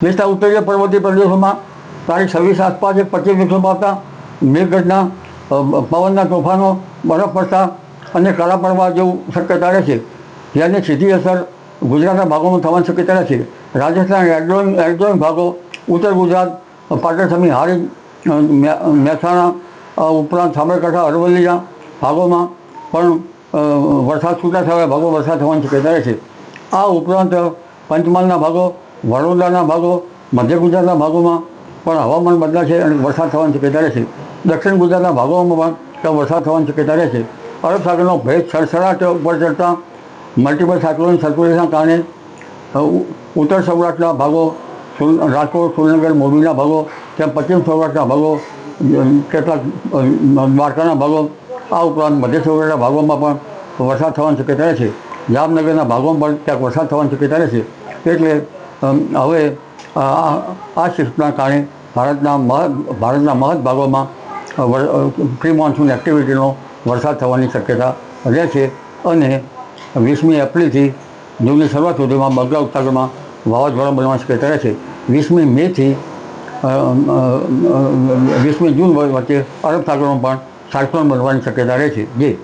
દેશના ઉત્તરીય પર્વતીય પ્રદેશોમાં તારીખ 26 આસપાસ 25 દિવસોમાં આવતા મેઘગર્જના, પવનના તોફાનો, બરફ વર્ષા અને કાળા પડવા જેવું શક્યતા રહે છે. જેની સીધી અસર ગુજરાતના ભાગોમાં થવાની શક્યતા રહે છે. રાજસ્થાન, એરઝોન ભાગો, ઉત્તર ગુજરાત, પાટણ સમી, હારીજ, મહેસાણા ઉપરાંત સાબરકાંઠા, અરવલ્લીના ભાગોમાં પણ વરસાદ છૂટાછવાયા ભાગો વરસાદ થવાની શક્યતા રહે છે. આ ઉપરાંત પંચમહાલના ભાગો, વડોદરાના ભાગો, મધ્ય ગુજરાતના ભાગોમાં પણ હવામાન બદલાશે અને વરસાદ થવાની શક્યતા રહેશે. દક્ષિણ ગુજરાતના ભાગોમાં પણ વરસાદ થવાની શક્યતા રહેશે. અરબ સાગરનો ભેજ સડસડાટ ઉપર ચડતા મલ્ટિપલ સાયક્લોનિક સર્ક્યુલેશનના કારણે ઉત્તર સૌરાષ્ટ્રના ભાગો, રાજકોટ, સુરેન્દ્રનગર, મોરબીના ભાગો, ત્યાં પશ્ચિમ સૌરાષ્ટ્રના ભાગો, કેટલાક દ્વારકાના ભાગો, આ ઉપરાંત મધ્ય સૌરાષ્ટ્રના ભાગોમાં પણ વરસાદ થવાની શક્યતા રહેશે. જામનગરના ભાગોમાં પણ ક્યાંક વરસાદ થવાની શક્યતા રહેશે. એટલે હવે આ સિસ્ટમના કારણે ભારતના મહદ ભાગોમાં પ્રી મોન્સૂન એક્ટિવિટીનો વરસાદ થવાની શક્યતા રહે છે. અને 20મી એપ્રિલથી જૂનની શરૂઆત સુધીમાં બંગાળ ઉપસાગરમાં વાવાઝોડા બનવાની શક્યતા રહે છે. 20મી મેથી 20મી જૂન વચ્ચે અરબ સાગરમાં પણ સાયક્લોન બનવાની શક્યતા રહે છે.